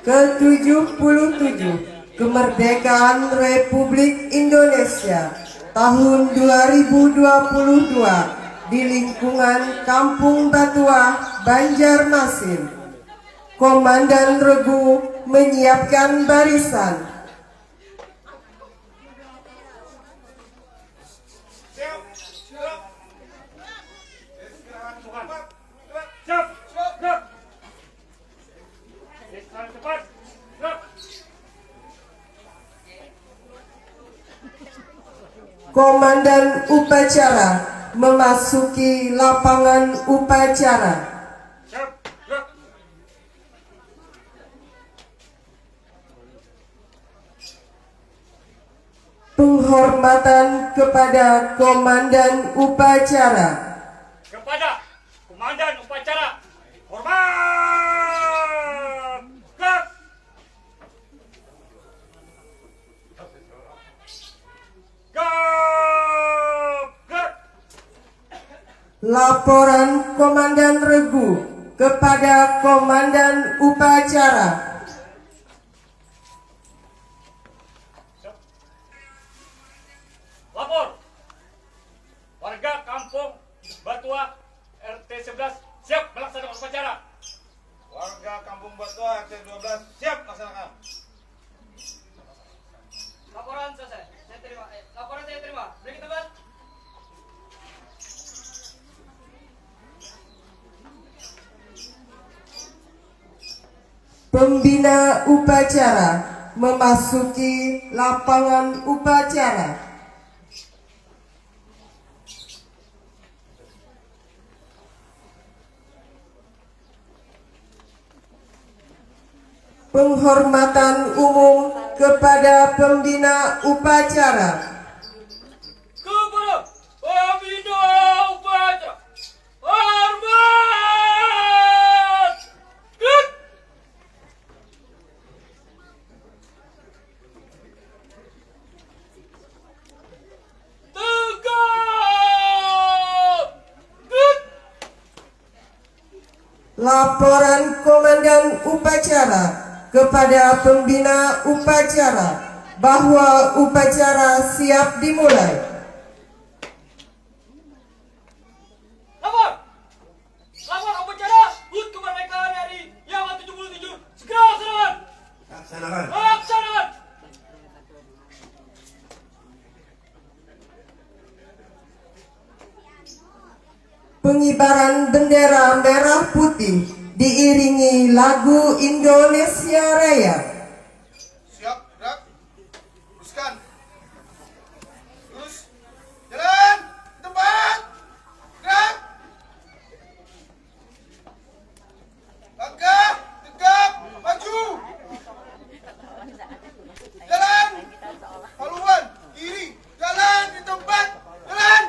ke-77 Kemerdekaan Republik Indonesia tahun 2022 di lingkungan Kampung Batuah, Banjarmasin. Komandan Regu menyiapkan barisan. Komandan upacara memasuki lapangan upacara. Penghormatan kepada komandan upacara. Kepada komandan upacara, hormat! Gerak! Gerak! Laporan Komandan Regu kepada komandan upacara. Lapor, warga kampung Batuah RT 11 siap melaksanakan upacara. Warga Kampung Batuah RT 12 siap laksanakan. Laporan selesai. Saya terima. Laporan saya terima. Beri tempat. Pembina upacara memasuki lapangan upacara. Penghormatan umum kepada pembina upacara. Kepada pembina upacara, hormat! Gerak! Tegak! Gerak! Laporan komandan upacara kepada pembina upacara bahwa upacara siap dimulai. Lapor! Lapor upacara HUT kemerdekaan RI yang ke-77 segera laksanakan! Laksanakan. Laksanakan! Pengibaran bendera merah putih diiringi lagu Indonesia Raya. Siap, gerak. Teruskan. Terus. Jalan. Tempat. Gerak. Langkah. Tegap. Maju. Jalan. Haluan. Kiri. Jalan di tempat. Jalan.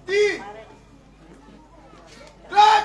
Di. Gerak.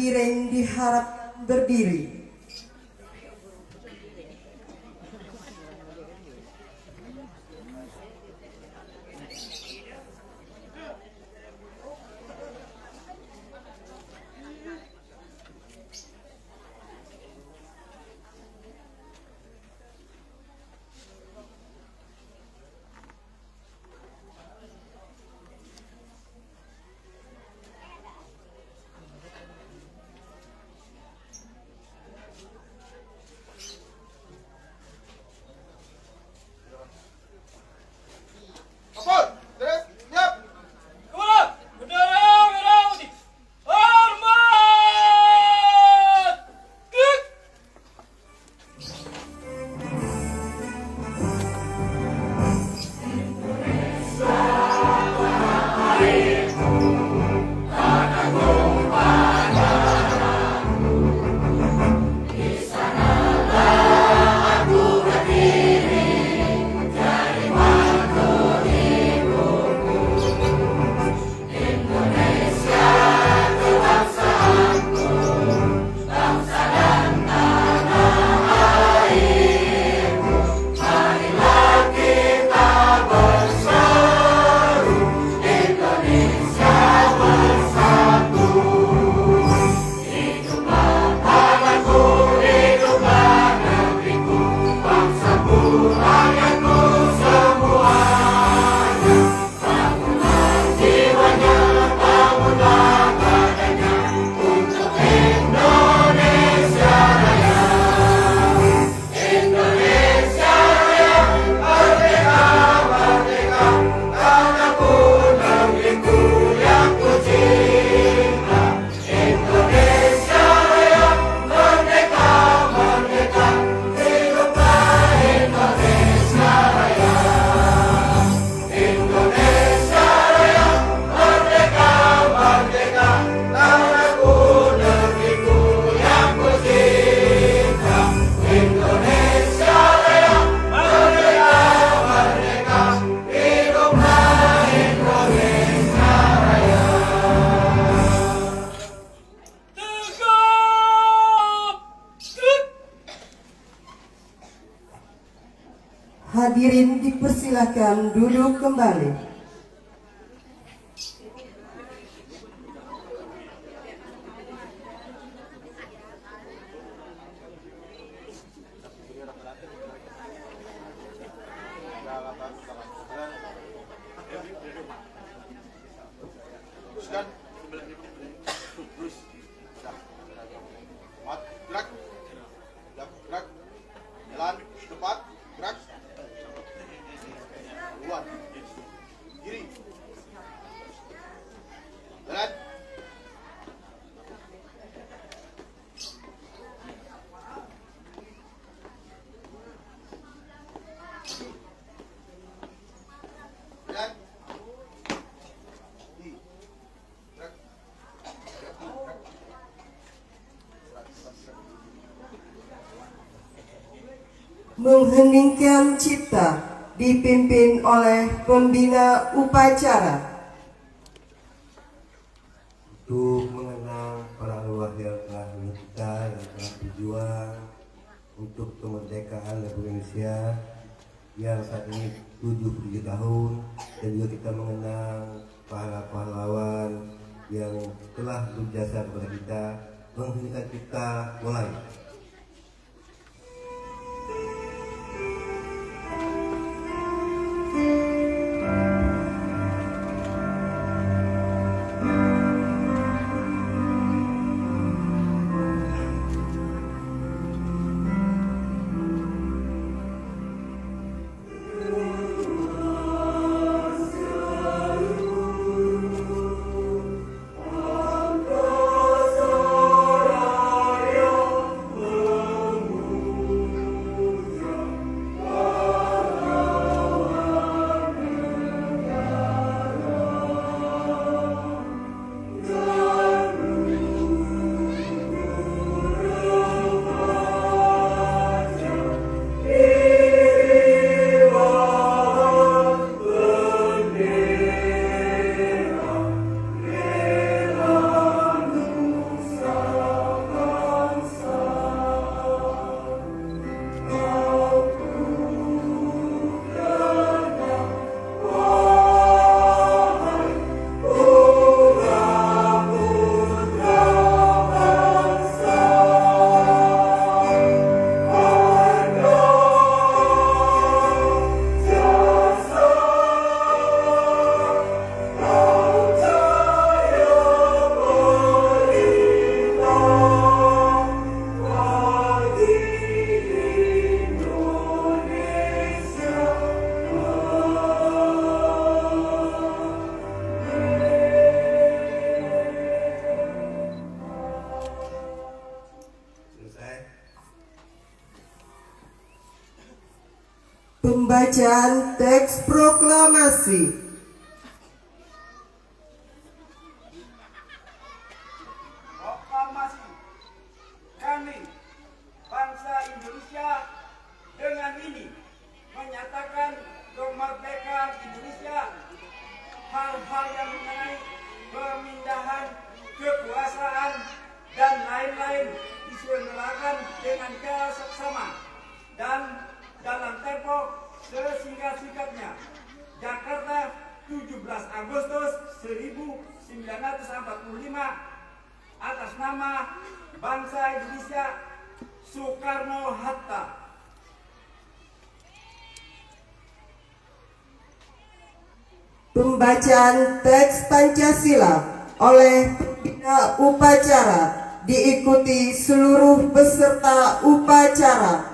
hadirin diharap berdiri. Kapur, terus, siap. Komandan, bendera merah putih. Hormat! Klik! Hadirin dipersilakan duduk kembali. Teruskan. Terus. Mat, gerak. Gerak. Jalan, cepat, gerak. Keluar. Kiri. Jalan. Jalan. Gerak. Mengheningkan cipta dipimpin oleh pembina upacara. Untuk mengenang para arwah yang telah menyertai kita, yang telah berjuang untuk kemerdekaan Republik Indonesia yang saat ini 77 tahun, dan juga kita mengenang para pahlawan yang telah berjasa kepada kita. Mengheningkan kita mulai. Pembacaan teks proklamasi. Proklamasi kami bangsa Indonesia dengan ini menyatakan kemerdekaan Indonesia. Hal-hal yang mengenai pemindahan kekuasaan dan lain-lain diselenggarakan dengan cara seksama dan dalam tempo sesingkat-singkatnya. Jakarta, 17 Agustus 1945, atas nama bangsa Indonesia, Soekarno-Hatta. Pembacaan teks Pancasila oleh pembina upacara diikuti seluruh peserta upacara.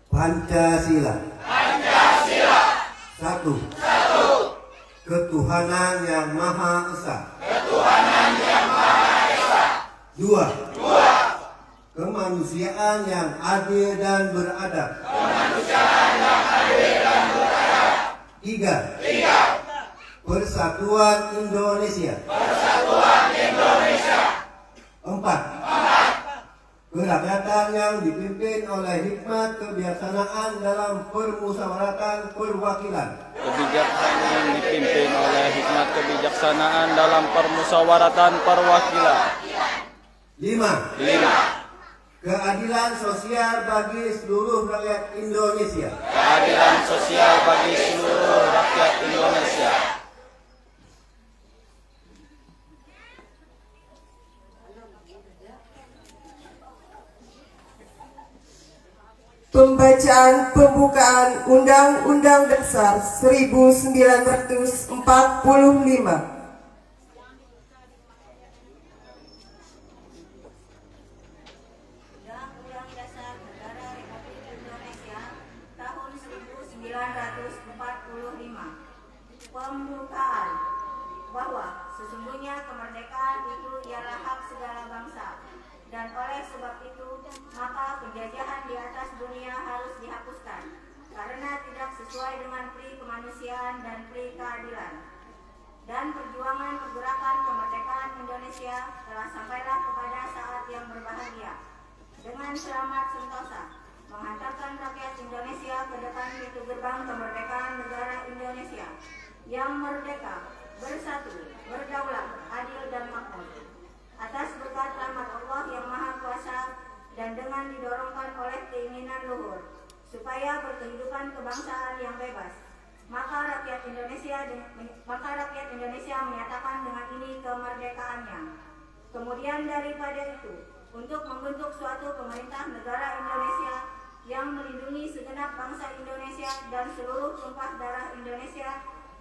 Pancasila. Pancasila. Satu. Ketuhanan yang Maha Esa. Ketuhanan yang Maha Esa. Dua. Kemanusiaan yang adil dan beradab. Kemanusiaan yang adil dan beradab. Tiga. Persatuan Indonesia. Persatuan Indonesia. Empat. Kerakyatan yang dipimpin oleh hikmat kebijaksanaan dalam permusyawaratan perwakilan. Kebijakan yang dipimpin oleh hikmat kebijaksanaan dalam permusyawaratan perwakilan. Lima. Keadilan sosial bagi seluruh rakyat Indonesia. Keadilan sosial bagi seluruh rakyat Indonesia. Pembacaan pembukaan Undang-Undang Dasar 1945. Undang-Undang Dasar Negara Republik Indonesia tahun 1945. Pembukaan bahwa sesungguhnya kemerdekaan itu ialah hak segala bangsa, dan oleh sebab itu maka penjajahan di atas dunia harus dihapuskan karena tidak sesuai dengan pri kemanusiaan dan pri keadilan. Dan perjuangan pergerakan kemerdekaan Indonesia telah sampailah kepada saat yang berbahagia dengan selamat sentosa menghantarkan rakyat Indonesia ke depan pintu gerbang kemerdekaan negara Indonesia yang merdeka, bersatu, berdaulat, adil dan makmur. Atas berkat rahmat Allah yang Maha Kuasa dan dengan didorongkan oleh keinginan luhur supaya berkehidupan kebangsaan yang bebas, maka rakyat Indonesia menyatakan dengan ini kemerdekaannya. Kemudian daripada itu, untuk membentuk suatu pemerintah negara Indonesia yang melindungi segenap bangsa Indonesia dan seluruh tumpah darah Indonesia,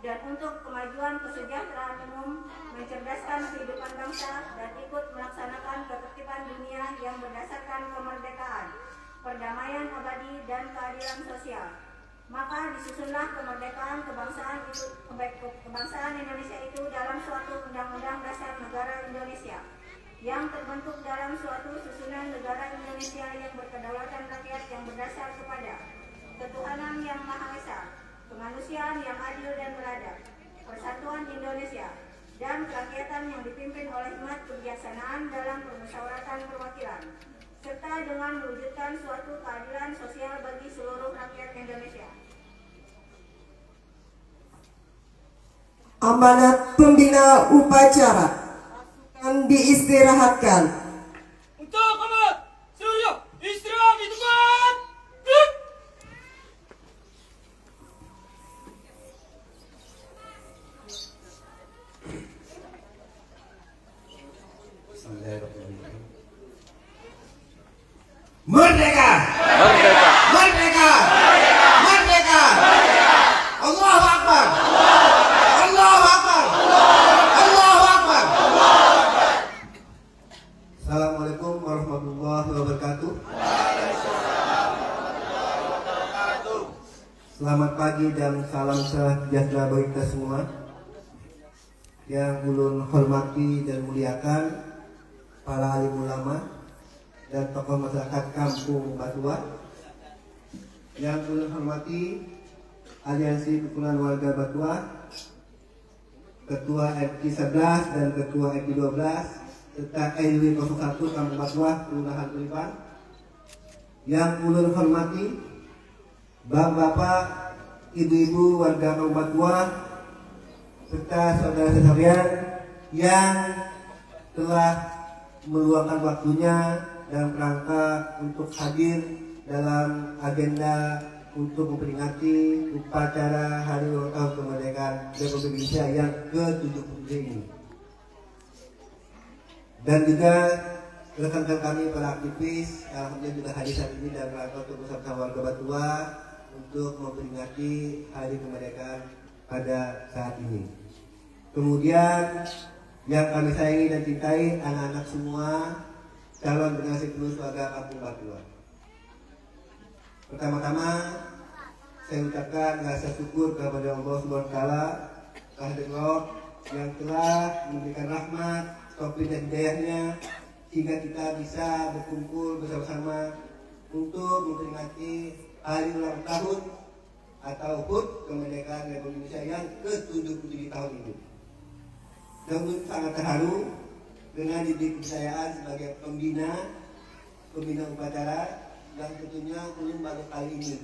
dan untuk kemajuan kesejahteraan umum, mencerdaskan kehidupan bangsa, dan ikut melaksanakan ketertiban dunia yang berdasarkan kemerdekaan, perdamaian abadi, dan keadilan sosial. Maka disusunlah kemerdekaan kebangsaan Indonesia itu dalam suatu Undang-Undang Dasar Negara Indonesia yang terbentuk dalam suatu susunan negara Indonesia yang berkedaulatan rakyat yang berdasar kepada ketuhanan yang Maha Esa, kemanusiaan yang adil dan beradab, persatuan Indonesia, dan kerakyatan yang dipimpin oleh hikmat kebijaksanaan dalam permusyawaratan perwakilan, serta dengan mewujudkan suatu keadilan sosial bagi seluruh rakyat Indonesia. Amanat pembina upacara akan diistirahatkan. Untuk amanat seluruhnya istirahat di tempat. Merdeka! Merdeka! Merdeka! Merdeka! Allahu Akbar! Allahu Akbar! Allahu Akbar! Selamat pagi dan salam sejahtera bagi kita semua. Yang ulun hormati dan muliakan para alim ulama dan tokoh masyarakat Kampung Batua. Yang ulun hormati Aliansi Kerukunan Warga Batua, Ketua RT 11 dan Ketua RT 12 serta RW 01 Kampung Batua, Kelurahan Tulipan. Yang ulun hormati Bapak-bapak, ibu-ibu warga Kampung Batua serta saudara-saudarian yang telah meluangkan waktunya dalam rangka untuk hadir dalam agenda untuk memperingati upacara Hari Ulang Tahun Kemerdekaan Republik Indonesia yang ke-77 ini. Dan juga rekan-rekan kami para aktivis alhamdulillah juga hadir saat ini dalam rangka untuk bersama warga Batua untuk memperingati Hari Kemerdekaan pada saat ini. Kemudian yang kami sayangi dan cintai anak-anak semua calon generasi penerus warga Kampung Batua. Pertama-tama saya ucapkan rasa syukur kepada Allah Subhanahu wa taala yang telah memberikan rahmat, taufik dan hidayahnya sehingga kita bisa berkumpul bersama-sama untuk memperingati Hari Ulang Tahun atau HUT Kemerdekaan Republik Indonesia yang ke-77 tahun ini. Dan sangat terharu dengan diberi kepercayaan sebagai pembina upacara yang tentunya ulun baru kali ini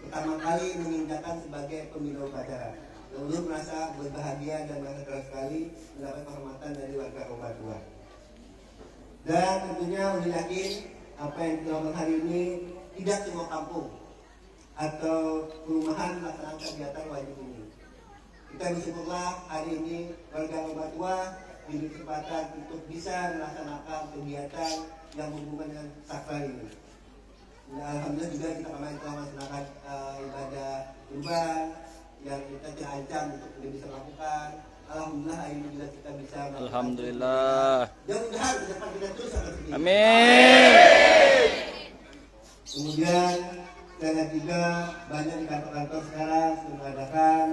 pertama kali menginjakan sebagai pembina upacara. Ulun merasa berbahagia dan merasa senang sekali mendapat penghormatan dari warga Kampung Batua. Dan tentunya ulun yakin apa yang dilakukan hari ini tidak semua kampung atau perumahan melaksanakan kegiatan wajib ini. Kita bersyukurlah hari ini warga Kampung Batua diberi kesempatan untuk bisa melaksanakan kegiatan yang berhubungan dengan sakral ini. Nah, alhamdulillah juga kita kemarin telah melaksanakan ibadah kurban yang kita terancam untuk tidak bisa melakukan. Alhamdulillah hari ini juga kita bisa melakukan. Alhamdulillah. Mudah-mudahan ke depan kita terus akan seperti ini. Amin. Kemudian saya lihat juga banyak di kantor-kantor sekarang sudah mengadakan,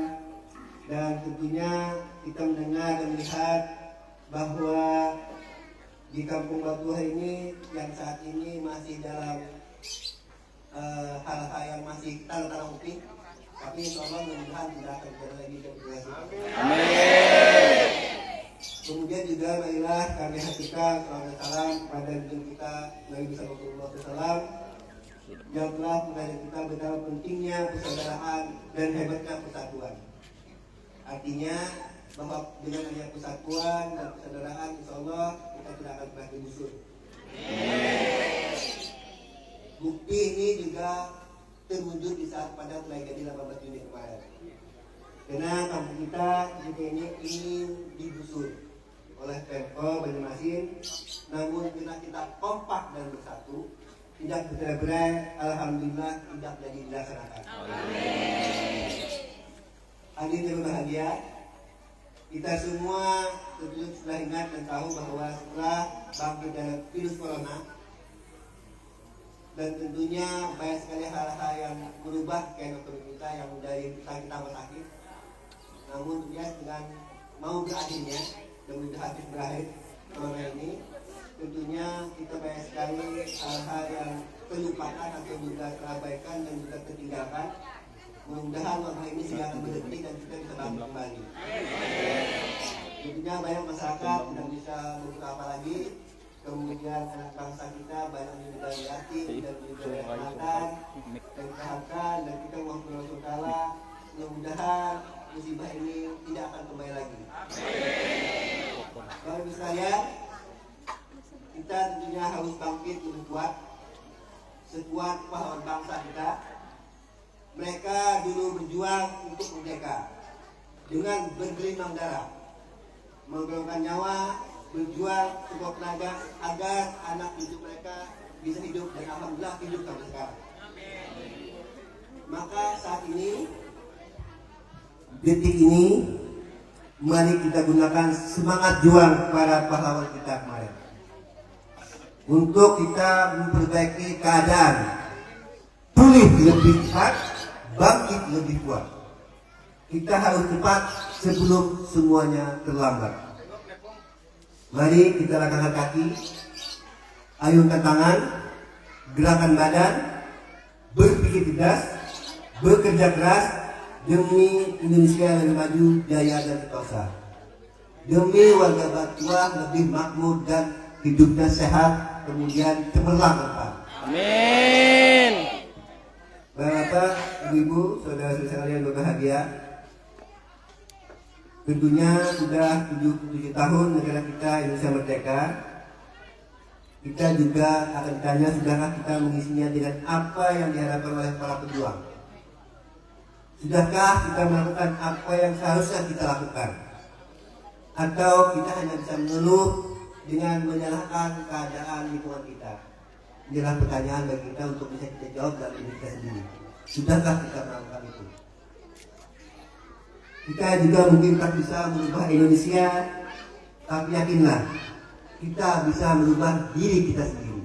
dan tentunya kita mendengar dan melihat bahwa di Kampung Batua ini yang saat ini masih dalam hal-hal yang masih tanda-tanda upik, tapi insyaallah mudah-mudahan tidak akan terjadi lagi keberhasilan. Amin. Kemudian juga marilah kami haturkan salam kepada junjungan kita Nabi sallallahu alaihi wasallam yang telah mengajak kita betapa pentingnya persaudaraan dan hebatnya persatuan. Artinya bahwa dengan adanya persatuan dan persaudaraan, insyaallah kita tidak akan pernah digusur. Bukti ini juga terwujud di saat pada tragedi 18 Juni kemarin. Karena kampung kita juga ini ingin digusur oleh Pemkot Banjarmasin, namun karena kita kompak dan bersatu, tidak bercerai-berai, alhamdulillah tidak jadi dilaksanakan. Hadirin yang berbahagia, kita semua tentu sudah ingat dan tahu bahwa setelah bangkit dari virus corona, dan tentunya banyak sekali hal-hal yang merubah kehidupan kita yang dari kita sakit. Namun ya dengan mau berakhirnya dan mudah habis berakhir corona ini, tentunya kita banyak sekali hal-hal yang terlupakan atau juga terabaikan dan juga tertinggalkan. Mudah-mudahan wabah ini segera berhenti dan kita bisa bangkit kembali. Tentunya banyak masyarakat tidak bisa berbuka apa lagi. Kemudian anak bangsa kita banyak juga yatim dan juga kesehatan dan kesehatan, dan kita mohon kepada Allah Taala mudah-mudahan musibah ini tidak akan kembali lagi. Bapak Ibu sekalian, kita tentunya harus bangkit lebih kuat, sekuat pahlawan bangsa kita. Mereka dulu berjuang untuk merdeka dengan bergelimang darah, mengorbankan nyawa, berjuang sekuat tenaga agar anak cucu mereka bisa hidup, dan alhamdulillah hidup sampai sekarang. Maka saat ini, detik ini, mari kita gunakan semangat juang para pahlawan kita kemarin untuk kita memperbaiki keadaan pulih lebih cepat bangkit lebih kuat. Kita harus cepat sebelum semuanya terlambat. Mari kita langkahkan kaki, ayunkan tangan, gerakan badan, berpikir cerdas, bekerja keras demi Indonesia yang lebih maju, jaya dan sentosa. Demi warga Batuah lebih makmur dan hidupnya sehat, kemudian cemerlang ke depan. Amin. Bapak, Ibu, saudara-saudara sekalian berbahagia, tentunya sudah 77 tahun negara kita Indonesia merdeka. Kita juga akan ditanya, sudahkah kita mengisinya dengan apa yang diharapkan oleh para pejuang? Sudahkah kita melakukan apa yang seharusnya kita lakukan? Atau kita hanya bisa mengeluh dengan menyalahkan keadaan lingkungan kita? Inilah pertanyaan bagi kita untuk bisa kita jawab dalam diri kita sendiri. Sudahkah kita melakukan itu? Kita juga mungkin tak bisa merubah Indonesia, tapi yakinlah kita bisa merubah diri kita sendiri.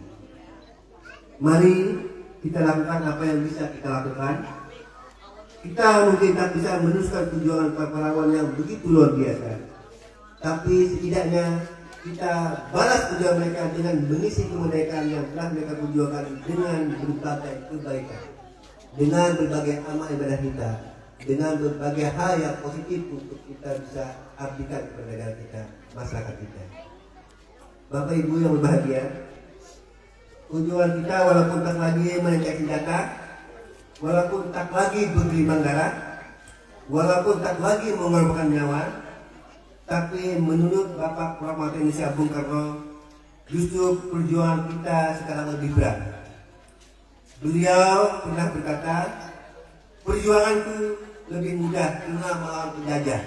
Mari kita lakukan apa yang bisa kita lakukan. Kita mungkin tak bisa meneruskan perjuangan para pahlawan yang begitu luar biasa, tapi setidaknya kita balas perjuangan mereka dengan mengisi kemerdekaan yang telah mereka perjuangkan dengan berbagai kebaikan, dengan berbagai amal ibadah kita, dengan berbagai hal yang positif untuk kita bisa abdikan kepada negara kita, masyarakat kita. Bapak Ibu yang berbahagia, perjuangan kita walaupun tak lagi menangkap senjata, walaupun tak lagi bergelimang darah, walaupun tak lagi mengorbankan nyawa, tapi menurut Bapak Proklamasi Indonesia Bung Karno, justru perjuangan kita sekarang lebih berat. Beliau pernah berkata, perjuanganku lebih mudah karena melawan penjajah,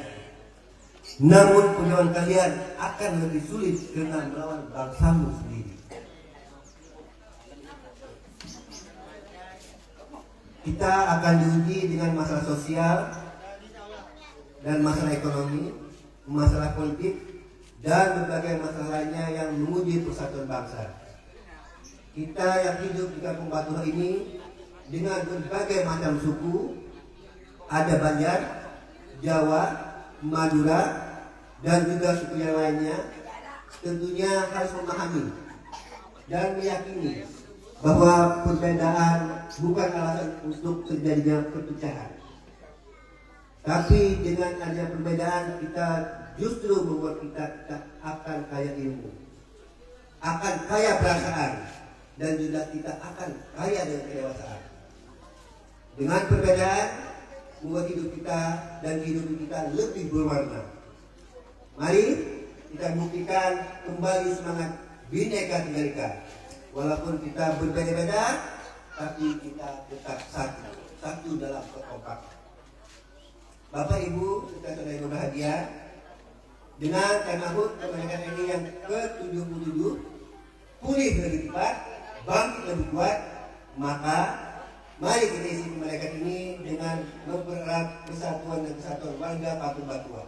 namun perjuangan kalian akan lebih sulit karena melawan bangsamu sendiri. Kita akan diuji dengan masalah sosial dan masalah ekonomi, masalah politik, dan berbagai masalah lainnya yang menguji persatuan bangsa. Kita yang hidup di Kampung Batuah ini dengan berbagai macam suku, ada Banjar, Jawa, Madura, dan juga suku yang lainnya, tentunya harus memahami dan meyakini bahwa perbedaan bukan alasan untuk terjadinya perpecahan. Tapi dengan adanya perbedaan, kita justru membuat kita akan kaya ilmu, akan kaya perasaan, dan juga kita akan kaya dengan kedewasaan. Dengan perbedaan, membuat hidup kita dan kehidupan kita lebih berwarna. Mari kita buktikan kembali semangat Bhinneka Tunggal Ika. Walaupun kita berbeda-beda, tapi kita tetap satu dalam kekompakan. Bapak Ibu, kita saudara yang berbahagia, dengan tema HUT kemerdekaan ini yang ke-77, pulih lebih cepat, bangkit lebih kuat, maka mari kita isi kemerdekaan ini dengan mempererat persatuan dan kesatuan warga Kampung Batuah.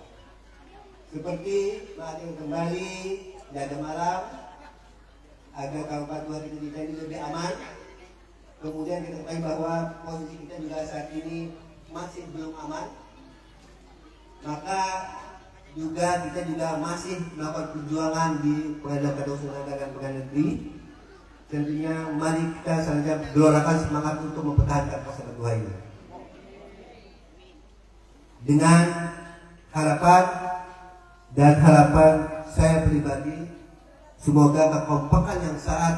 Seperti mari kembali jaga malam agar Kampung Batuah kita ini lebih aman. Kemudian kita ketahui bahwa posisi kita juga saat ini masih belum aman. Maka juga kita juga masih melakukan perjuangan di Pengadilan Kedokteran dan Pengadilan Negeri. Tentunya mari kita saja gelorakan semangat untuk mempertahankan Kampung Batuah ini. Dengan harapan saya pribadi, semoga kekompakan yang saat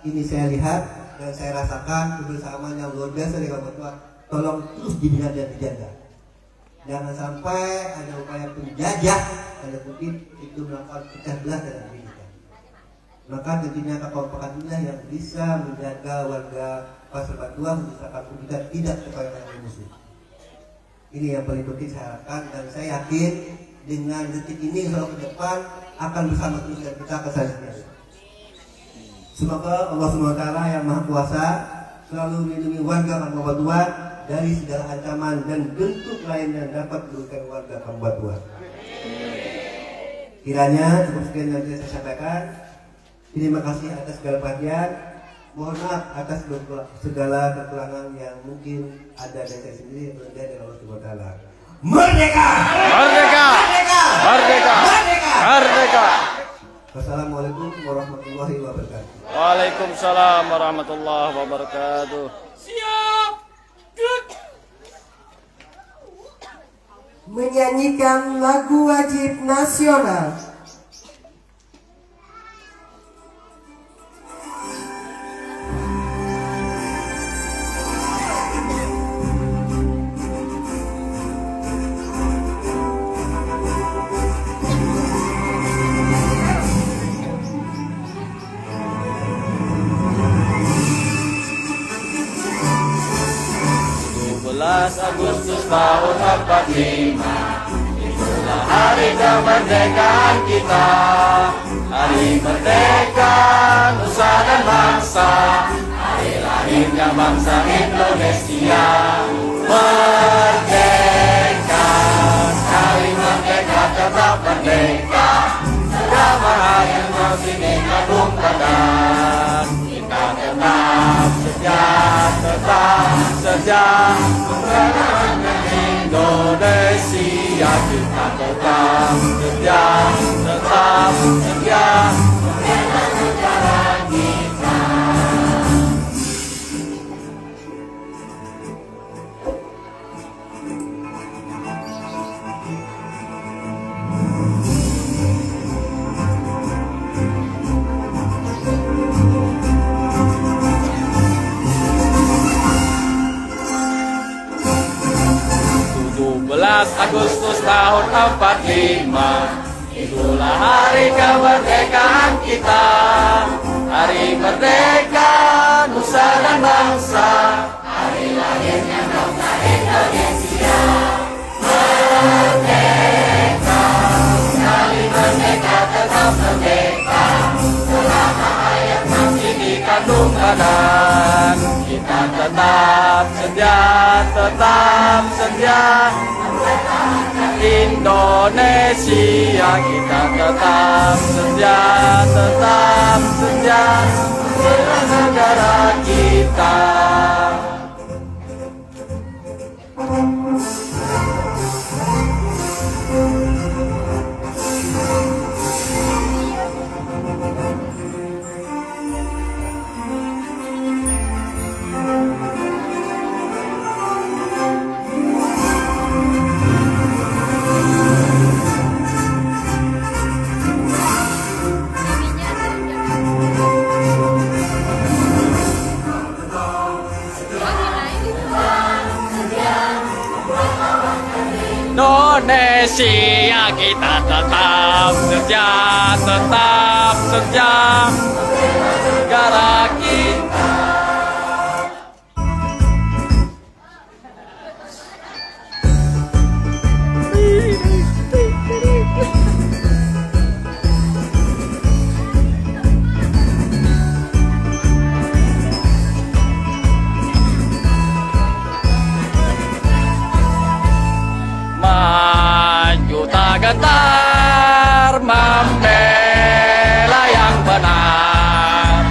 ini saya lihat dan saya rasakan, kebersamaan yang luar biasa di Kampung Batuah, tolong terus dibina dan dijaga. Jangan sampai ada upaya penjajah tanda kutip itu melakukan pecah belah dalam diri kita. Maka tentunya kekompakan inilah yang bisa menjaga warga Pasar Batuah untuk Kampung kita tidak terkait dengan musuh. Ini yang paling penting saya harapkan, dan saya yakin dengan detik ini kalau ke depan akan bersama terus dan kita akan selanjutnya. Semoga Allah SWT yang Maha Kuasa selalu melindungi warga Kampung Batuah dari segala ancaman dan bentuk lain yang dapat merugikan warga Kampung Batuah. Kiranya cukup sekian yang bisa saya sampaikan. Terima kasih atas segala perhatian. Mohon maaf atas segala kekurangan yang mungkin ada dari saya sendiri atau dari Allah Subhanahu wa taala. Merdeka! Merdeka! Merdeka! Merdeka! Wassalamualaikum warahmatullahi wabarakatuh. Waalaikumsalam warahmatullahi wabarakatuh. Siap. Good. Menyanyikan lagu wajib nasional. Agustus tahun 45, itulah hari kemerdekaan kita. Hari merdeka nusa dan bangsa, hari lahirnya bangsa Indonesia. Merdeka, sekali merdeka tetap merdeka. Selama hari masih mengandung badan, kita tetap setia Indonesia, kita tetap setia membela negara kita. Agustus tahun 45, itulah hari kemerdekaan kita. Hari merdeka nusa dan bangsa, hari lahirnya bangsa Indonesia. Merdeka, sekali merdeka tetap merdeka. Selama hayat masih dikandung badan, kita tetap setia Indonesia, kita tetap setia membela negara kita. Indonesia, kita tetap setia negara kita. Gentar membela yang benar,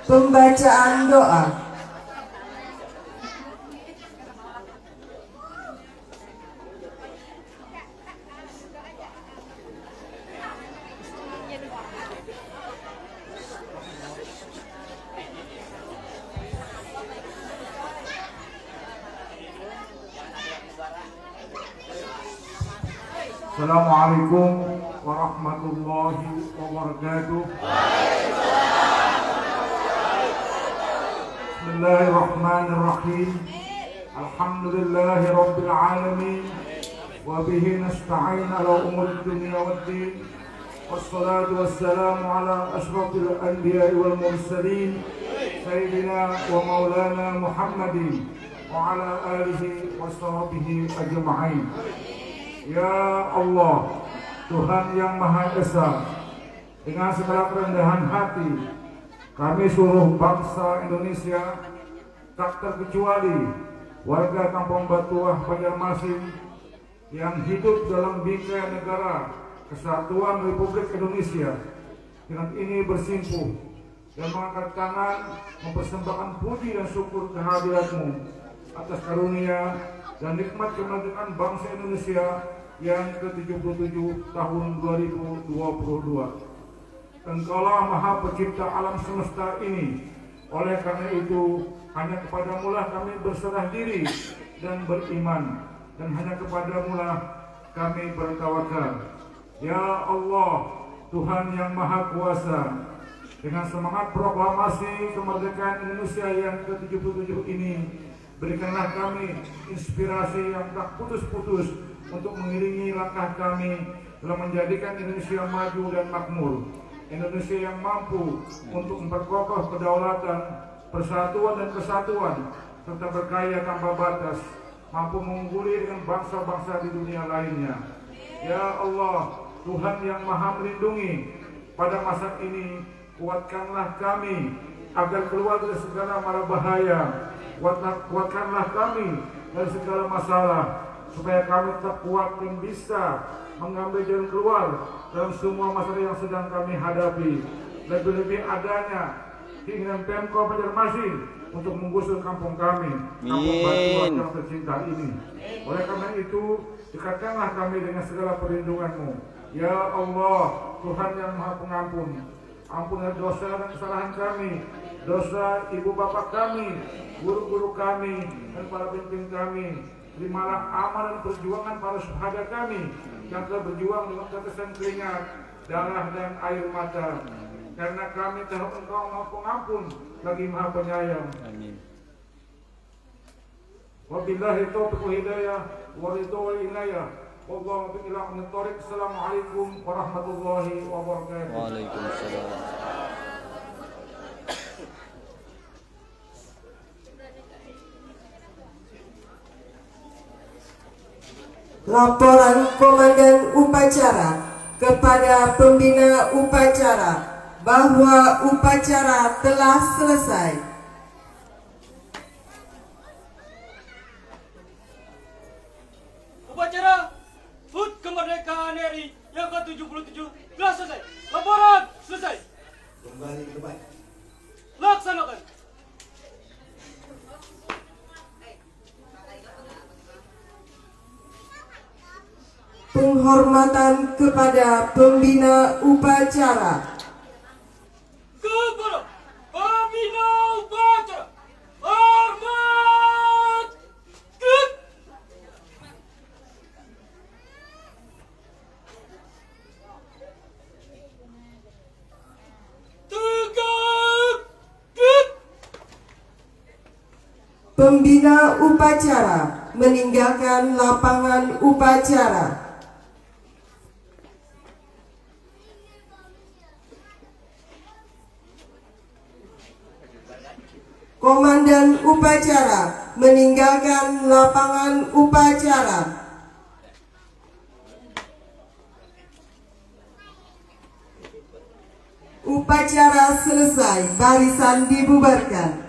Pembacaan doa. Assalamualaikum warahmatullahi wabarakatuh. Bismillahirrahmanirrahim. Alhamdulillahi rabbil alamin. Wa bihi nasta'in ala umuri dunya waddin. Wassalatu wassalamu ala ashrafil anbiya'i wal mursalin Sayyidina wa maulana Muhammadin wa ala alihi wa sahbihi ajma'in. Ya Allah, Tuhan yang Maha Esa, dengan segala kerendahan hati, kami seluruh bangsa Indonesia, tak terkecuali warga Kampung Batuah Banjarmasin yang hidup dalam bingkai negara Kesatuan Republik Indonesia, dengan ini bersimpuh dan mengangkat tangan mempersembahkan puji dan syukur kehadirat-Mu atas karunia dan nikmat kemerdekaan bangsa Indonesia yang ke-77 tahun 2022. Engkaulah Maha Pencipta alam semesta ini. Oleh karena itu, hanya kepadamu lah kami berserah diri dan beriman, dan hanya kepadamu lah kami bertawakal. Ya Allah, Tuhan yang Maha Kuasa, dengan semangat proklamasi kemerdekaan Indonesia yang ke-77 ini, berikanlah kami inspirasi yang tak putus-putus untuk mengiringi langkah kami dalam menjadikan Indonesia maju dan makmur. Indonesia yang mampu untuk memperkokoh kedaulatan, persatuan dan kesatuan, serta berkaya tanpa batas, mampu mengungguli dengan bangsa-bangsa di dunia lainnya. Ya Allah, Tuhan yang Maha Melindungi, pada masa ini kuatkanlah kami agar keluar dari segala mara bahaya. Kuatkanlah kami dari segala masalah, supaya kami tetap kuat dan bisa mengambil jalan keluar dalam semua masalah yang sedang kami hadapi. Lebih-lebih adanya keinginan Pemkab Banjarmasin untuk menggusur kampung kami, Kampung Batuah yang tercinta ini. Oleh karena itu, dekatkanlah kami dengan segala perlindungan-Mu. Ya Allah, Tuhan yang Maha Pengampun, ampunilah dosa dan kesalahan kami, dosa ibu bapak kami, guru-guru kami, dan para pemimpin kami. Terimalah amal dan perjuangan para syuhada kami yang telah berjuang dengan tetesan keringat, darah dan air mata. Karena kami tahu Engkau Maha Pengampun lagi Maha Penyayang. Amin. Wabillahi taufiq wal hidayah wa ridha wal inayah. Wallahu bi'il min thariq. Assalamualaikum warahmatullahi wabarakatuh. Waalaikumsalam. Laporan Komandan Upacara kepada Pembina Upacara bahwa upacara telah selesai. Upacara HUT Kemerdekaan RI yang ke-77 telah selesai. Laporan selesai. Kembali ke baik. Laksanakan. Penghormatan kepada Pembina Upacara. Kepada Pembina Upacara, hormat. Tegak. Pembina Upacara meninggalkan lapangan upacara. Komandan Upacara meninggalkan lapangan upacara. Upacara selesai, barisan dibubarkan.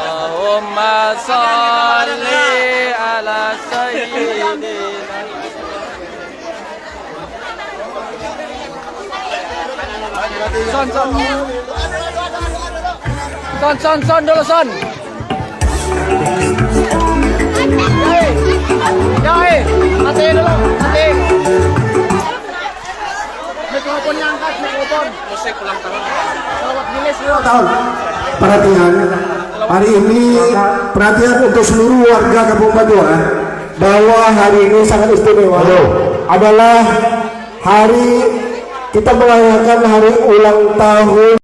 Allahumma sholli ala sayyidina. Son dulu son. Yoi, mati dulu, mati. Mikrofon angkat, mikrofon. Musik ulang tahun. Selamat rilis dulu. Perhatian, hari ini perhatian untuk seluruh warga Kampung Badua bahwa hari ini sangat istimewa. Adalah hari kita merayakan hari ulang tahun